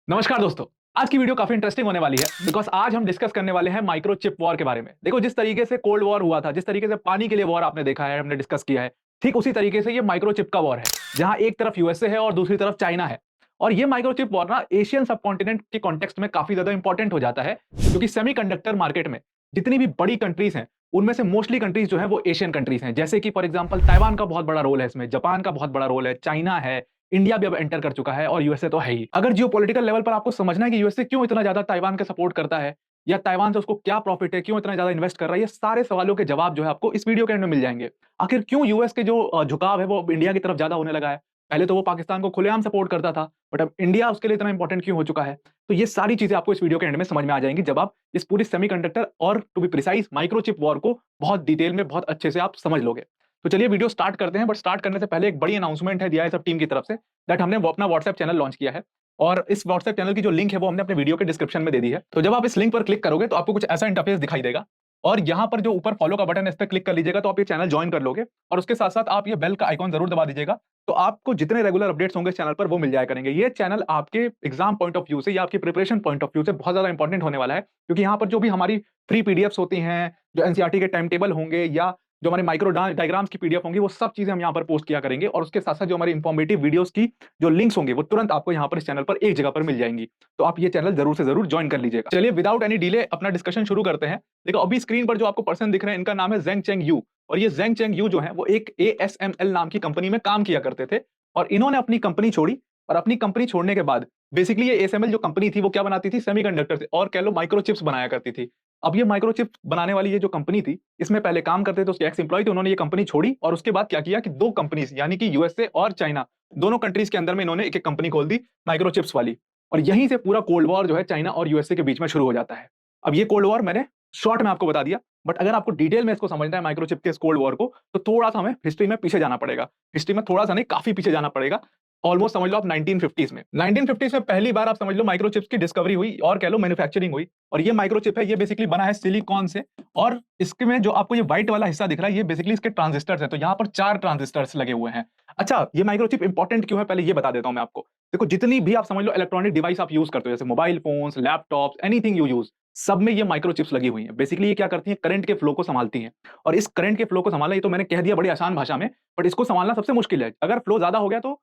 नमस्कार दोस्तों। आज की वीडियो काफी इंटरेस्टिंग होने वाली है बिकॉज आज हम डिस्कस करने वाले हैं माइक्रोचिप वॉर के बारे में। देखो, जिस तरीके से कोल्ड वॉर हुआ था, जिस तरीके से पानी के लिए वॉर आपने देखा है, हमने डिस्कस किया है, ठीक उसी तरीके से ये माइक्रोचिप का वॉर है, जहां एक तरफ यूएसए है और दूसरी तरफ चाइना है। और ये माइक्रोचिप वॉर ना एशियन सबकॉन्टिनेंट के कॉन्टेक्स्ट में काफी ज्यादा इंपॉर्टेंट हो जाता है, क्योंकि सेमीकंडक्टर मार्केट में जितनी भी बड़ी कंट्रीज हैं, उनमें से मोस्टली कंट्रीज जो है वो एशियन कंट्रीज हैं। जैसे कि फॉर एग्जांपल ताइवान का बहुत बड़ा रोल है इसमें, जापान का बहुत बड़ा रोल है, चाइना है, इंडिया भी अब एंटर कर चुका है और यूएसए तो है ही। अगर जियोपॉलिटिकल लेवल पर आपको समझना है कि यूएसए क्यों इतना ज्यादा ताइवान का सपोर्ट करता है, या ताइवान से उसको क्या प्रॉफिट है, क्यों इतना ज्यादा इन्वेस्ट कर रहा है, ये सारे सवालों के जवाब जो है आपको इस वीडियो के एंड में मिल जाएंगे। आखिर क्यों यूएस के जो झुकाव है वो इंडिया की तरफ ज्यादा होने लगा है। पहले तो वो पाकिस्तान को खुलेआम सपोर्ट करता था, बट अब इंडिया उसके लिए इतना इंपॉर्टेंट क्यों हो चुका है। तो ये सारी चीजें आपको इस वीडियो के एंड में समझ में आ जाएंगी, जब आप इस पूरी सेमीकंडक्टर और to be precise microchip war को बहुत डिटेल में, बहुत अच्छे से आप समझ लोगे। तो चलिए वीडियो स्टार्ट करते हैं, बट स्टार्ट करने से पहले एक बड़ी अनाउंसमेंट है दिया है सब टीम की तरफ से, दैट हमने वो अपना व्हाट्सएप चैनल लॉन्च किया है। और इस व्हाट्सएप चैनल की जो लिंक है वो हमने अपने वीडियो के डिस्क्रिप्शन में दे दी है। तो जब आप इस लिंक पर क्लिक करोगे तो आपको कुछ ऐसा इंटरफेस दिखाई देगा, और यहाँ पर जो ऊपर फॉलो का बटन है इस पर क्लिक कर लीजिएगा, तो आप ये चैनल ज्वाइन कर लोगे। और उसके साथ साथ आप ये बेल का आइकॉन जरूर दबा दीजिएगा, तो आपको जितने रेगुलर अपडेट्स होंगे इस चैनल पर वो मिल जाया करेंगे। ये चैनल आपके एग्जाम पॉइंट ऑफ व्यू से या आपकी प्रिपरेशन पॉइंट ऑफ व्यू से बहुत ज्यादा इंपॉर्टेंट होने वाला है, क्योंकि यहाँ पर जो भी हमारी फ्री पीडीएफ्स होती हैं, जो एनसीईआरटी के टाइम टेबल होंगे, या जो हमारे माइक्रो डायग्राम्स की पीडीएफ होंगी, वो सब चीजें हम यहाँ पर पोस्ट किया करेंगे। और उसके साथ साथ जो हमारी इंफॉर्मेटिव वीडियोस की जो लिंक्स होंगे वो तुरंत आपको यहाँ पर इस चैनल पर एक जगह पर मिल जाएंगी। तो आप ये चैनल जरूर से जरूर ज्वाइन कर लीजिएगा। चलिए विदाउट एनी डिले अपना डिस्कशन शुरू करते हैं। देखो, अभी स्क्रीन पर जो आपको पर्सन दिख रहे हैं, इनका नाम है जेंग चेंग यू। और ये जेंग चेंग यू जो है वो एक एएसएमएल नाम की कंपनी में काम किया करते थे, और इन्होंने अपनी कंपनी छोड़ी। और अपनी कंपनी छोड़ने के बाद बेसिकली ये एएसएमएल जो कंपनी थी वो क्या बनाती थी, सेमीकंडक्टर से, और कह लो माइक्रोचिप्स बनाया करती थी। अब ये माइक्रोचिप्स बनाने वाली ये जो कंपनी थी, इसमें पहले काम करते थे उसके एक्स एम्प्लॉय, तो उन्होंने ये कंपनी छोड़ी और उसके बाद क्या किया कि दो कंपनीज यानी कि यूएसए और चाइना, दोनों कंट्रीज के अंदर में इन्होंने एक एक कंपनी खोल दी माइक्रोचिप्स वाली। और यहीं से पूरा कोल्ड वॉर जो है चाइना और यूएसए के बीच में शुरू हो जाता है। अब ये कोल्ड वॉर मैंने शॉर्ट में आपको बता दिया, बट अगर आपको डिटेल में इसको समझना है माइक्रोचिप के इस कोल्ड वॉर को, तो थोड़ा सा हमें हिस्ट्री में पीछे जाना पड़ेगा। हिस्ट्री में थोड़ा सा नहीं, काफी पीछे जाना पड़ेगा। ऑलमोस्ट समझ लो आप 1950s में। 1950s में पहली बार आप समझ लो माइक्रोचिप्स की डिस्कवरी हुई, और कह लो मैन्युफैक्चरिंग हुई। और ये माइक्रोचिप है, ये बेसिकली बना है सिलिकॉन से। और इसके में जो आपको ये व्हाइट वाला हिस्सा दिख रहा है, ये बेसिकली इसके ट्रांजिस्टर्स है। तो यहाँ पर 4 ट्रांजिस्टर्स लगे हुए हैं। अच्छा, ये माइक्रोचिप इंपॉर्टेंट क्यों है पहले ये बता देता हूं मैं आपको। देखो, जितनी भी आप समझ लो इलेक्ट्रॉनिक डिवाइस आप यूज करते हो, जैसे mobile phones, laptops, anything you use, सब में ये माइक्रोचिप्स लगी हुई हैं। बेसिकली ये क्या करती हैं, करंट के फ्लो को संभालती हैं। और इस करंट के फ्लो को संभालना, ये तो मैंने कह दिया बड़ी आसान भाषा में, बट इसको संभालना सबसे मुश्किल है। अगर फ्लो ज्यादा हो गया तो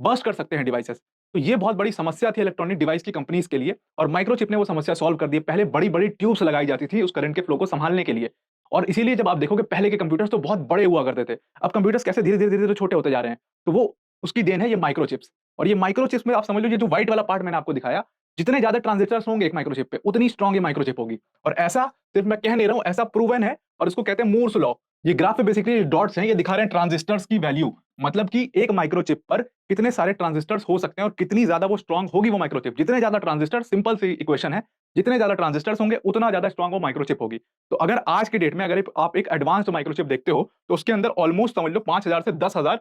बर्स्ट कर सकते हैं डिवाइसेस। तो ये बहुत बड़ी समस्या थी इलेक्ट्रॉनिक डिवाइस की कंपनीज के लिए, और माइक्रोचिप ने वो समस्या सॉल्व कर दी। पहले बड़ी-बड़ी ट्यूब्स लगाई जाती थी उस करंट के फ्लो को संभालने के लिए। और इसीलिए जब आप देखोगे पहले के कंप्यूटर्स तो बहुत बड़े हुआ करते थे। अब कंप्यूटर्स कैसे धीरे-धीरे छोटे होते जा रहे हैं। तो वो उसकी देन है ये माइक्रोचिप्स। और ये माइक्रोचिप्स में आप समझ लो ये जो व्हाइट वाला पार्ट मैंने आपको दिखाया, जितने ज्यादा ट्रांजिस्टर्स होंगे एक माइक्रोचिप पे, उतनी स्ट्रांग ये माइक्रोचिप होगी। और ऐसा सिर्फ मैं कह नहीं रहा हूं, ऐसा प्रूवन है। और इसको कहते हैं मूर्स लॉ। ये ग्राफ पे बेसिकली डॉट्स हैं, ये दिखा रहे हैं ट्रांजिस्टर्स की वैल्यू, मतलब कि एक माइक्रोचिप पर कितने सारे ट्रांजिस्टर्स हो सकते हैं और कितनी ज्यादा वो स्ट्रांग होगी वो माइक्रोचिप। जितने ज्यादा ट्रांजिस्टर, सिंपल सी इक्वेशन है, जितने ज्यादा ट्रांजिस्टर्स होंगे उतना ज्यादा स्ट्रांग वो माइक्रोचिप होगी। तो अगर आज के डेट में अगर आप एक एडवांस्ड माइक्रोचिप देखते हो, तो उसके अंदर ऑलमोस्ट समझ लो 5000 से 10000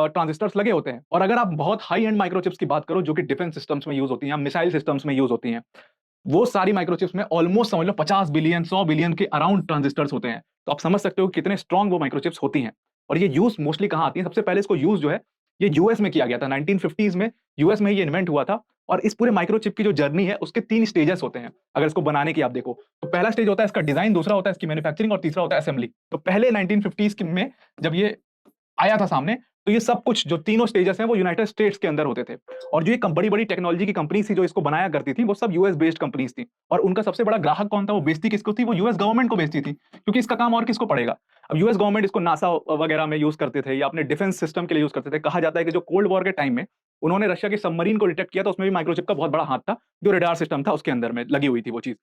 ट्रांजिस्टर्स लगे होते हैं। और अगर आप बहुत हाई एंड माइक्रोचिप्स की बात करो, जो कि डिफेंस सिस्टम्स में यूज होती हैं या मिसाइल सिस्टम्स में यूज होती हैं, वो सारी माइक्रोचिप्स में ऑलमोस्ट समझ लो 50 बिलियन 100 बिलियन के अराउंड ट्रांजिस्टर्स होते हैं। तो आप समझ सकते हो कि कितने स्ट्रांग वो माइक्रोचिप्स होती हैं। और ये यूज मोस्टली कहाँ आती है, सबसे पहले इसको यूज जो है ये यूएस में किया गया था। 1950s में यूएस में ये इन्वेंट हुआ था। और इस पूरे माइक्रोचिप की जो जर्नी है उसके 3 स्टेजेस होते हैं। अगर इसको बनाने की आप देखो, तो पहला स्टेज होता है इसका डिजाइन, दूसरा होता है इसकी मैन्युफैक्चरिंग, और तीसरा होता है असेंबली। तो पहले 1950s में जब ये आया था सामने, तो ये सब कुछ जो तीनों स्टेजेस हैं वो यूनाइटेड स्टेट्स के अंदर होते थे। और जो ये बड़ी-बड़ी टेक्नोलॉजी की कंपनीज थी जो इसको बनाया करती थी, वो सब यूएस बेस्ड कंपनीज थी। और उनका सबसे बड़ा ग्राहक कौन था, वो बेचती किसको थी, वो यूएस गवर्नमेंट को बेचती थी, क्योंकि इसका काम और किसको पड़ेगा। अब यूएस गवर्नमेंट इसको नासा वगैरह में यूज करते थे, या अपने डिफेंस सिस्टम के लिए यूज करते थे। कहा जाता है कि जो कोल्ड वॉर के टाइम में उन्होंने रशिया के सबमरीन को डिटेक्ट किया, तो उसमें भी माइक्रोचिप का बहुत बड़ा हाथ था, जो रेडार सिस्टम था उसके अंदर में लगी हुई थी वो चीज।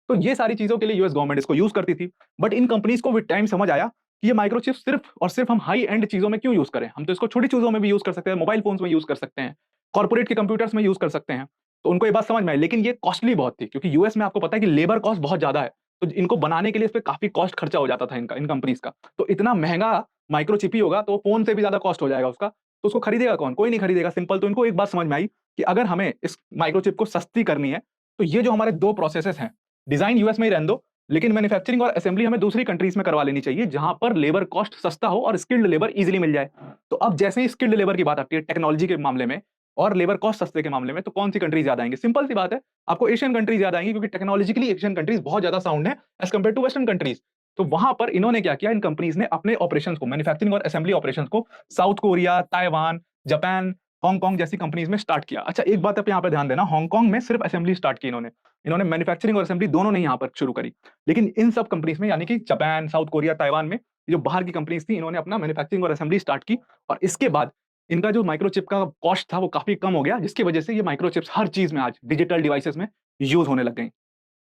तो ये सारी चीजों के लिए यूएस गवर्नमेंट इसको यूज करती थी। बट इन कंपनीज को विद टाइम समझ आया कि ये माइक्रोचिप सिर्फ और सिर्फ हम हाई एंड चीजों में क्यों यूज करें, हम तो इसको छोटी चीजों में भी यूज कर सकते हैं, मोबाइल फोन्स में यूज कर सकते हैं, कॉर्पोरेट के कंप्यूटर्स में यूज कर सकते हैं। तो उनको ये बात समझ में आई, लेकिन ये कॉस्टली बहुत थी, क्योंकि यूएस में आपको पता है कि लेबर कॉस्ट बहुत ज्यादा है। तो इनको बनाने के लिए इस पे काफी कॉस्ट खर्चा हो जाता था इनका, इन कंपनीज का। तो इतना महंगा माइक्रोचिप ही होगा तो फोन से भी ज्यादा कॉस्ट हो जाएगा उसका, तो उसको खरीदेगा कौन, कोई नहीं खरीदेगा। सिंपल। तो इनको एक बात समझ में आई कि अगर हमें इस माइक्रोचिप को सस्ती करनी है, तो ये जो हमारे दो प्रोसेसेस हैं, डिजाइन यूएस में ही रहने दो, लेकिन मैन्युफैक्चरिंग और असेंबली हमें दूसरी कंट्रीज में करवा लेनी चाहिए, जहां पर लेबर कॉस्ट सस्ता हो और स्किल्ड लेबर इजीली मिल जाए। तो अब जैसे ही स्किल्ड लेबर की बात आती है टेक्नोलॉजी के मामले में, और लेबर कॉस्ट सस्ते के मामले में तो कौन सी कंट्रीज याद आएंगे? सिंपल सी बात है, आपको एशियन कंट्रीज याद आएंगी, क्योंकि टेक्नोलॉजिकली एशियन कंट्रीज बहुत ज्यादा साउंड है as compared to western countries. तो वहां पर इन्होंने क्या किया, इन कंपनीज ने अपने ऑपरेशंस को, मैन्युफैक्चरिंग और असेंबली ऑपरेशंस को south Korea, Taiwan, Japan, Hong Kong जैसी कंपनीज में स्टार्ट किया। अच्छा, एक बात आप यहाँ पे ध्यान देना, हांगकांग में सिर्फ असेंबली स्टार्ट की इन्होंने, इन्होंने मैन्युफैक्चरिंग और असेंबली दोनों नहीं यहाँ पर शुरू करी। लेकिन इन सब कंपनीज में, यानी कि जापान, साउथ कोरिया, ताइवान में, जो बाहर की कंपनीज थी, इन्होंने अपना मैन्युफैक्चरिंग और असेंबली स्टार्ट की। और इसके बाद इनका जो माइक्रोचिप का कॉस्ट था वो काफी कम हो गया, जिसकी वजह से ये माइक्रोचिप्स हर चीज में, आज डिजिटल डिवाइसेस में यूज होने लग गई।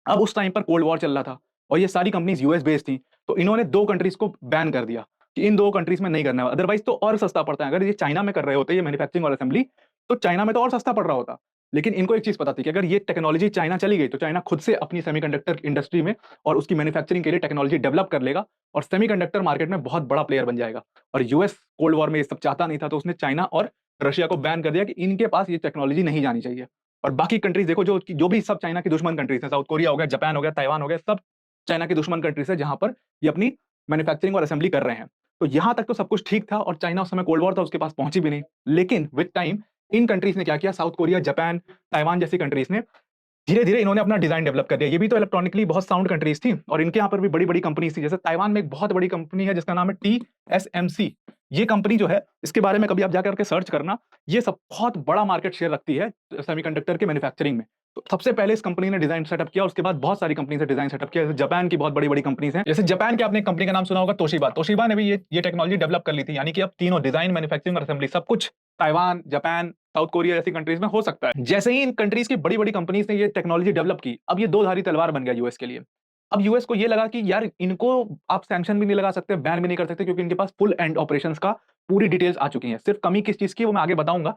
अब उस टाइम पर कोल्ड वॉर चल रहा था और ये सारी कंपनीज यूएस बेस्ड थी, तो इन्होंने दो कंट्रीज को बैन कर दिया कि इन दो कंट्रीज में नहीं करना है, अदरवाइज तो और सस्ता पड़ता है। अगर ये चाइना में कर रहे होते ये मैन्युफैक्चरिंग और असेंबली, तो चाइना में तो और सस्ता पड़ रहा होता। लेकिन इनको एक चीज पता थी कि अगर ये टेक्नोलॉजी चाइना चली गई तो चाइना खुद से अपनी सेमीकंडक्टर इंडस्ट्री में और उसकी मैन्युफैक्चरिंग के लिए टेक्नोलॉजी डेवलप कर लेगा और सेमीकंडक्टर मार्केट में बहुत बड़ा प्लेयर बन जाएगा। और यूएस कोल्ड वॉर में ये सब चाहता नहीं था, तो उसने चाइना और रशिया को बैन कर दिया कि इनके पास ये टेक्नोलॉजी नहीं जानी चाहिए। और बाकी कंट्रीज देखो, जो भी सब चाइना की दुश्मन कंट्रीज हैं, साउथ कोरिया हो गया, जापान हो गया, ताइवान हो गया, सब चाइना की दुश्मन कंट्रीज है जहां पर ये अपनी मैन्युफैक्चरिंग और असेंबली कर रहे हैं। तो यहां तक तो सब कुछ ठीक था और चाइना उस समय कोल्ड वॉर था, उसके पास पहुंची भी नहीं। लेकिन विद टाइम इन कंट्रीज ने क्या किया, साउथ कोरिया, जापान, ताइवान जैसी कंट्रीज ने धीरे धीरे इन्होंने अपना डिजाइन डेवलप कर दिया। ये भी तो इलेक्ट्रॉनिकली बहुत साउंड कंट्रीज थी और इनके यहाँ पर भी बड़ी बड़ी कंपनीज थी। जैसे ताइवान में एक बहुत बड़ी कंपनी है जिसका नाम है TSMC। ये कंपनी जो है, इसके बारे में कभी आप जाकर के सर्च करना, ये सब बहुत बड़ा मार्केट शेयर रखती है सेमीकंडक्टर के मैन्युफैक्चरिंग में। तो सबसे पहले इस कंपनी ने डिजाइन सेटअप किया, उसके बाद बहुत सारी कंपनी से डिजाइन सेटअप किया। जैसे जापान की बहुत बड़ी बड़ी कंपनीज हैं, जैसे जापान के आपने कंपनी का नाम सुना होगा, तोशिबा। तोशिबा ने भी ये टेक्नोलॉजी डेवलप कर ली थी, यानी कि अब तीनों डिजाइन, मैन्युफैक्चरिंग और असेंबली सब कुछ ताइवान, जापान, साउथ कोरिया जैसी कंट्रीज में हो सकता है। जैसे ही इन कंट्रीज की बड़ी बड़ी कंपनीज ने ये टेक्नोलॉजी डेवलप की, अब ये दो धारी तलवार बन गया यूएस के लिए। अब यूएस को ये लगा कि यार इनको आप सैंक्शन भी नहीं लगा सकते, बैन भी नहीं कर सकते, क्योंकि इनके पास फुल एंड ऑपरेशंस का पूरी डिटेल्स आ चुकी हैं। सिर्फ कमी किस चीज की है वो मैं आगे बताऊंगा।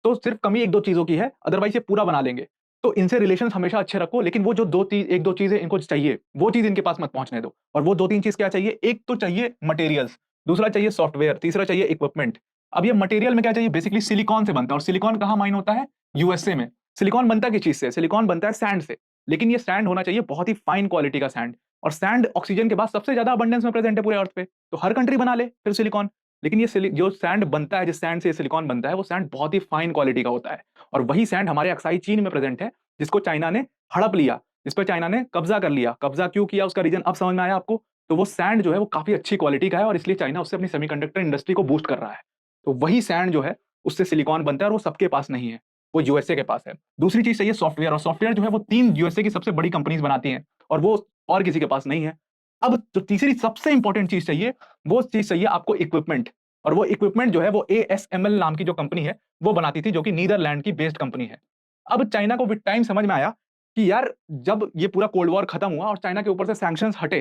तो सिर्फ कमी एक दो चीजों की है, अदरवाइज ये पूरा बना लेंगे। तो इनसे रिलेशन हमेशा अच्छे रखो, लेकिन वो जो एक दो चीजें इनको चाहिए, वो चीज इनके पास मत पहुंचने दो। और वो दो तीन चीज क्या चाहिए, एक तो चाहिए मटेरियल्स, दूसरा चाहिए सॉफ्टवेयर, तीसरा चाहिए इक्विपमेंट। अब ये मटेरियल में क्या चाहिए, बेसिकली सिलिकॉन से बनता है। और सिलिकॉन कहाँ माइन होता है, यूएसए में। सिलिकॉन बनता है किस चीज से, सिलिकॉन बनता है सैंड से। लेकिन ये सैंड होना चाहिए बहुत ही फाइन क्वालिटी का सैंड, और सैंड ऑक्सीजन के बाद सबसे ज्यादा अबंडेंस में प्रेजेंट है पूरे अर्थ पे। तो हर कंट्री बना ले फिर सिलिकॉन। लेकिन ये जो सैंड बनता है, जिस सैंड से सिलिकॉन बनता है, वो सैंड बहुत ही फाइन क्वालिटी का होता है। और वही सैंड हमारे अक्साई चीन में प्रेजेंट है, जिसको चाइना ने हड़प लिया, जिस पर चाइना ने कब्जा कर लिया। कब्जा क्यों किया उसका रीजन अब समझ में आया आपको। तो वो सैंड जो है वो काफी अच्छी क्वालिटी का है, और इसलिए चाइना उससे अपनी सेमीकंडक्टर इंडस्ट्री को बूस्ट कर रहा है। तो वही सैंड जो है उससे सिलिकॉन बनता है, और वो सबके पास नहीं है, वो यूएसए के पास है। दूसरी चीज चाहिए सॉफ्टवेयर, और सॉफ्टवेयर जो है वो 3 यूएसए की सबसे बड़ी कंपनीज बनाती हैं, और वो और किसी के पास नहीं है। अब जो तीसरी सबसे इंपॉर्टेंट चीज चाहिए, वो चीज चाहिए आपको इक्विपमेंट। और वो इक्विपमेंट जो है वो ASML नाम की जो कंपनी है वो बनाती थी, जो कि नीदरलैंड की बेस्ड कंपनी है। अब चाइना को विद टाइम समझ में आया कि यार जब ये पूरा कोल्ड वॉर खत्म हुआ और चाइना के ऊपर से सैंक्शंस हटे,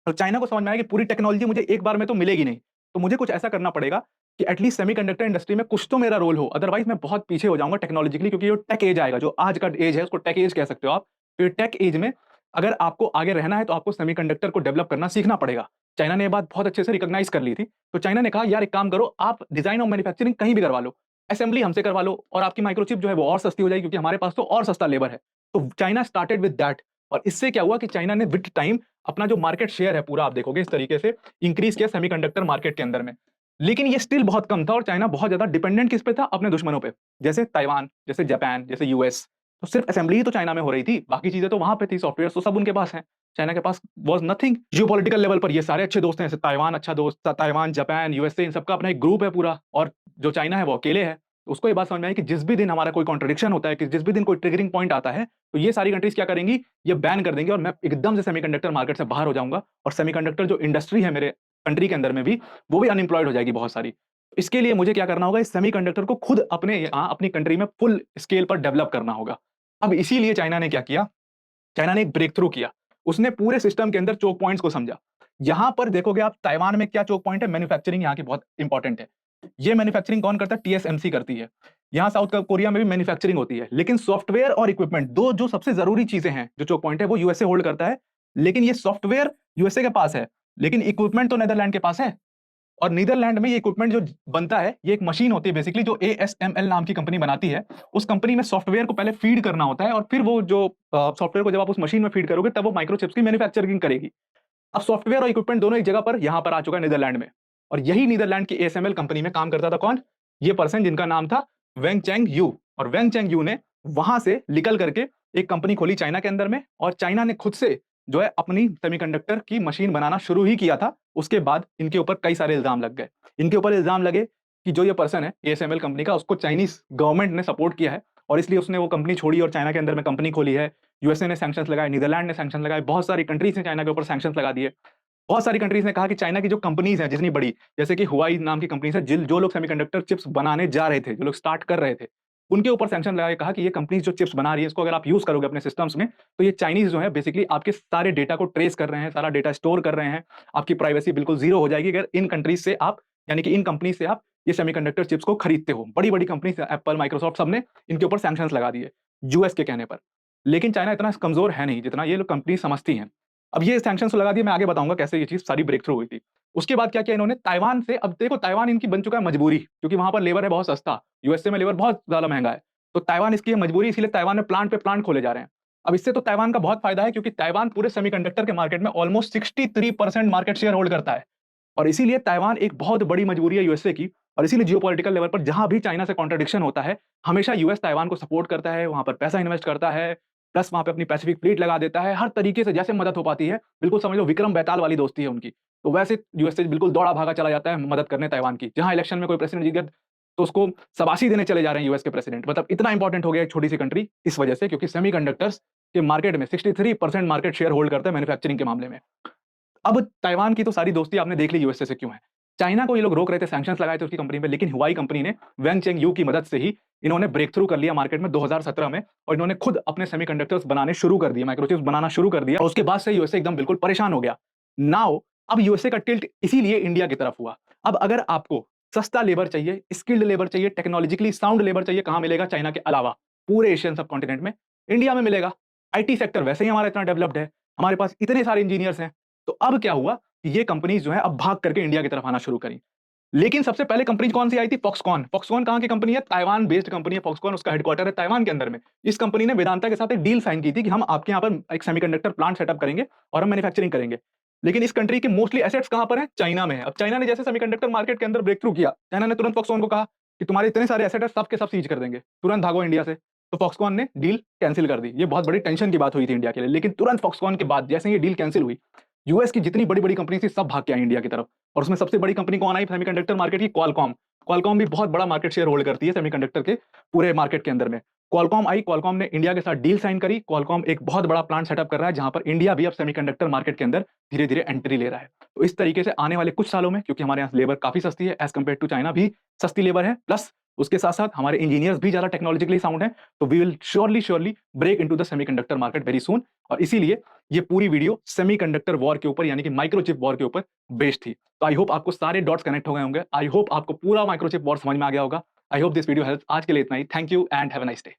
तो चाइना को समझ में आया कि पूरी टेक्नोलॉजी मुझे एक बार में तो मिलेगी नहीं, तो मुझे कुछ ऐसा करना पड़ेगा कि एटलीस्ट सेमीकंडक्टर इंडस्ट्री में कुछ तो मेरा रोल हो, अदरवाइज मैं बहुत पीछे हो जाऊंगा टेक्नोलॉजिकली। क्योंकि जो टेक एज आएगा, जो आज का एज है, उसको टेक एज कह सकते हो आप। तो टेक एज में अगर आपको आगे रहना है तो आपको सेमीकंडक्टर को डेवलप करना सीखना पड़ेगा। चाइना ने ये बात बहुत अच्छे से रिकॉग्नाइज कर ली थी। तो चाइना ने कहा यार एक काम करो, आप डिजाइन और मैन्युफैक्चरिंग कहीं भी करवा लो, असेंबली हमसे करवा लो, और आपकी माइक्रोचिप जो है वो और सस्ती हो जाएगी, क्योंकि हमारे पास तो और सस्ता लेबर है। तो चाइना स्टार्टेड विद दैट। और इससे क्या हुआ कि चाइना ने विद टाइम अपना जो मार्केट शेयर है पूरा, आप देखोगे इस तरीके से इंक्रीज किया सेमीकंडक्टर मार्केट के अंदर में। लेकिन ये स्टिल बहुत कम था, और चाइना बहुत ज्यादा डिपेंडेंट किस पे था, अपने दुश्मनों पे, जैसे ताइवान, जैसे जापान, जैसे यूएस। तो सिर्फ असेंबली ही तो चाइना में हो रही थी, बाकी चीजें तो वहां पे थी, सॉफ्टवेयर तो सब उनके पास है। चाइना के पास वाज नथिंग। जियोपॉलिटिकल लेवल पर ये सारे अच्छे दोस्त हैं, जैसे ताइवान अच्छा दोस्त था, ताइवान, जापान, यूएसए, इन सबका अपना एक ग्रुप है पूरा, और जो चाइना है वो अकेले है। तो उसको ये बात समझ में आई कि जिस भी दिन हमारा कोई कॉन्ट्रडिक्शन होता है, कि जिस भी दिन कोई ट्रिगरिंग पॉइंट आता है, तो ये सारी कंट्रीज क्या करेंगी, ये बैन कर देंगे, और मैं एकदम से सेमीकंडक्टर मार्केट से बाहर हो जाऊंगा। और सेमीकंडक्टर जो इंडस्ट्री है मेरे कंट्री के अंदर में भी, वो भी अनएम्प्लॉयड हो जाएगी बहुत सारी। इसके लिए मुझे क्या करना होगा, इस सेमीकंडक्टर को खुद अपने यहाँ अपनी कंट्री में फुल स्केल पर डेवलप करना होगा। अब इसीलिए चाइना ने क्या किया, चाइना ने एक ब्रेक थ्रू किया। उसने पूरे सिस्टम के अंदर चोक पॉइंट्स को समझा। यहां पर देखोगे आप, ताइवान में क्या चोक पॉइंट है, मैन्युफैक्चरिंग यहाँ की बहुत इंपॉर्टेंट है। ये मैन्युफैक्चरिंग कौन करता है, TSMC करती है। यहाँ साउथ कोरिया में भी मैन्युफैक्चरिंग होती है, लेकिन सॉफ्टवेयर और इक्विपमेंट, दो जो सबसे जरूरी चीजें हैं, जो चोक पॉइंट है, वो यूएसए होल्ड करता है। लेकिन ये सॉफ्टवेयर यूएसए के पास है, लेकिन इक्विपमेंट तो नेदरलैंड के पास है। और नीदरलैंड में ये इक्विपमेंट जो बनता है, ये एक मशीन होती है बेसिकली, जो ASML नाम की कंपनी बनाती है। उस कंपनी में सॉफ्टवेयर को पहले फीड करना होता है, और फिर वो जो सॉफ्टवेयर को जब आप उस मशीन में फीड करोगे, तब वो माइक्रोचिप्स की मैन्युफैक्चरिंग करेगी। अब सॉफ्टवेयर और इक्विपमेंट दोनों एक जगह पर यहां पर आ चुका है नीदरलैंड में। और यही नीदरलैंड की ASML कंपनी में काम करता था कौन, ये पर्सन जिनका नाम था वेंग चेंग यू। और वेंग चेंग यू ने वहां से निकल करके एक कंपनी खोली चाइना के अंदर में, और चाइना ने खुद से जो है अपनी सेमीकंडक्टर की मशीन बनाना शुरू ही किया था। उसके बाद इनके ऊपर कई सारे इल्जाम लग गए। इनके ऊपर इल्जाम लगे कि जो ये पर्सन है एएसएमएल कंपनी का, उसको चाइनीज गवर्नमेंट ने सपोर्ट किया है, और इसलिए उसने वो कंपनी छोड़ी और चाइना के अंदर में कंपनी खोली है। यूएसए ने सैंक्शंस लगाए, नीदरलैंड ने सैंक्शन लगाए, बहुत सारी कंट्रीज ने चाइना के ऊपर सैंक्शंस लगा दिए। बहुत सारी कंट्रीज ने कहा कि चाइना की जो कंपनीज हैं जितनी बड़ी, जैसे कि हुआई नाम की कंपनीज है, जो लोग सेमीकंडक्टर चिप्स बनाने जा रहे थे, जो लोग स्टार्ट कर रहे थे, उनके ऊपर सैंक्शन लगाए, कहा कि ये कंपनीज जो चिप्स बना रही है इसको अगर आप यूज करोगे अपने सिस्टम्स में, तो ये चाइनीज जो है बेसिकली आपके सारे डेटा को ट्रेस कर रहे हैं, सारा डेटा स्टोर कर रहे हैं, आपकी प्राइवेसी बिल्कुल जीरो हो जाएगी अगर इन कंट्रीज से आप, यानी कि इन कंपनी से आप ये सेमीकंडक्टर चिप्स को खरीदते हो। बड़ी बड़ी कंपनीज एप्पल, माइक्रोसॉफ्ट, सबने इनके ऊपर सैंक्शंस लगा दिए यूएस के कहने पर। लेकिन चाइना इतना कमजोर है नहीं जितना ये लोग कंपनी समझती हैं। अब ये सैंक्शंस लगा दिए, मैं आगे बताऊंगा कैसे ये चीज सारी ब्रेक थ्रू हुई थी। उसके बाद क्या किया इन्होंने, ताइवान से, अब देखो ताइवान इनकी बन चुका है मजबूरी, क्योंकि वहां पर लेबर है बहुत सस्ता, यूएसए में लेबर बहुत ज्यादा महंगा है, तो ताइवान इसकी है मजबूरी, इसीलिए ताइवान में प्लांट पे प्लांट खोले जा रहे हैं। अब इससे तो ताइवान का बहुत फायदा है, क्योंकि ताइवान पूरे सेमीकंडक्टर के मार्केट में ऑलमोस्ट 63% मार्केट शेयर होल्ड करता है, और इसीलिए ताइवान एक बहुत बड़ी मजबूरी है यूएसए की। और इसीलिए जियोपॉलिटिकल लेवल पर जहां भी चाइना से कॉन्ट्रडिक्शन होता है, हमेशा यूएस ताइवान को सपोर्ट करता है, वहां पर पैसा इन्वेस्ट करता है, प्लस वहां पे अपनी पैसिफिक फ्लीट लगा देता है, हर तरीके से जैसे मदद हो पाती है, बिल्कुल समझ लो विक्रम बेताल वाली दोस्ती है उनकी। तो वैसे यूएसए बिल्कुल दौड़ा भागा चला जाता है मदद करने ताइवान की। जहां इलेक्शन में कोई प्रेसिडेंट जीत गया तो उसको शाबाशी देने चले जा रहे हैं यूएस के प्रेसिडेंट। मतलब इतना इंपॉर्टेंट हो गया एक छोटी सी कंट्री इस वजह से, क्योंकि सेमीकंडक्टर्स के मार्केट में 63% मार्केट शेयर होल्ड करते हैं मैन्युफैक्चरिंग के मामले में। अब ताइवान की तो सारी दोस्ती आपने देख ली यूएसए से क्यों है। चाइना को ये लोग रोक रहे थे, सैंक्शंस लगाए थे उसकी कंपनी पे, लेकिन हुआई कंपनी ने वेंग चेंग यू की मदद से ही इन्होंने ब्रेक थ्रू कर लिया मार्केट में 2017 में, और इन्होंने खुद अपने सेमीकंडक्टर्स बनाने शुरू कर दिए, माइक्रोचिप्स बनाना शुरू कर दिया, और उसके बाद से यूएसए एकदम बिल्कुल परेशान हो गया। नाउ अब यूएसए का टिल्ट इसीलिए इंडिया की तरफ हुआ। अब अगर आपको सस्ता लेबर चाहिए, स्किल्ड लेबर चाहिए, टेक्नोलॉजिकली साउंड लेबर चाहिए, कहां मिलेगा चाइना के अलावा? पूरे एशियन सब कॉन्टिनेंट में इंडिया में मिलेगा। आईटी सेक्टर वैसे ही हमारा इतना डेवलप्ड है, हमारे पास इतने सारे इंजीनियर्स हैं। तो अब क्या हुआ कि ये कंपनीज जो है अब भाग करके इंडिया की तरफ आना शुरू करी। लेकिन सबसे पहले कंपनी कौन सी आई थी? फॉक्सकॉन। फॉक्सकॉन कहां की कंपनी है? ताइवान बेस्ड कंपनी है फॉक्सकॉन, उसका हेडक्वार्टर है ताइवान के अंदर में। इस कंपनी ने वेदांता के साथ एक डील साइन की थी कि हम आपके यहाँ पर एक सेमीकंडक्टर प्लांट सेटअप करेंगे और हम मैन्युफैक्चरिंग करेंगे। लेकिन इस कंट्री के मोस्टली एसेट्स कहां पर है? चाइना में है। अब चाइना ने जैसे सेमीकंडक्टर मार्केट के अंदर ब्रेक थ्रू किया, चाइना ने तुरंत फॉक्सकॉन को कहा कि तुम्हारे इतने सारे एसेट है, सब के सब सीज कर देंगे, तुरंत भागो इंडिया से। तो फॉक्सकॉन ने डील कैंसिल कर दी। ये बहुत बड़ी टेंशन की बात हुई थी इंडिया के लिए। लेकिन तुरंत फॉक्सकॉन के बाद जैसे ये डील कैंसिल हुई, यूएस की जितनी बड़ी बड़ी कंपनी थी सब भाग के आई इंडिया की तरफ। और उसमें सबसे बड़ी कंपनी कौन आई सेमीकंडक्टर मार्केट की? क्वालकॉम। क्वालकॉम भी बहुत बड़ा मार्केट शेयर होल्ड करती है सेमीकंडक्टर के पूरे मार्केट के अंदर में। क्वालकॉम आई, क्वालकॉम ने इंडिया के साथ डील साइन करी। क्वालकॉम एक बहुत बड़ा प्लांट सेटअप कर रहा है, जहां पर इंडिया भी अब सेमीकंडक्टर मार्केट के अंदर धीरे धीरे एंट्री ले रहा है। तो इस तरीके से आने वाले कुछ सालों में, क्योंकि हमारे यहाँ लेबर काफी सस्ती है एज कम्पेयर टू चाइना, भी सस्ती लेबर है, प्लस उसके साथ साथ हमारे इंजीनियर्स भी ज्यादा टेक्नोलॉजिकली साउंड है, तो we will surely surely break into the semiconductor market very soon. और इसीलिए ये पूरी वीडियो सेमीकंडक्टर वॉर के ऊपर, यानी कि माइक्रोचिप वॉर के ऊपर बेस्ड थी। तो आई होप आपको सारे डॉट्स कनेक्ट हो गए होंगे। आई होप आपको पूरा माइक्रोचिप वॉर समझ में आ गया होगा। I hope this video help. आज के लिए इतना ही। Thank you and have a nice day.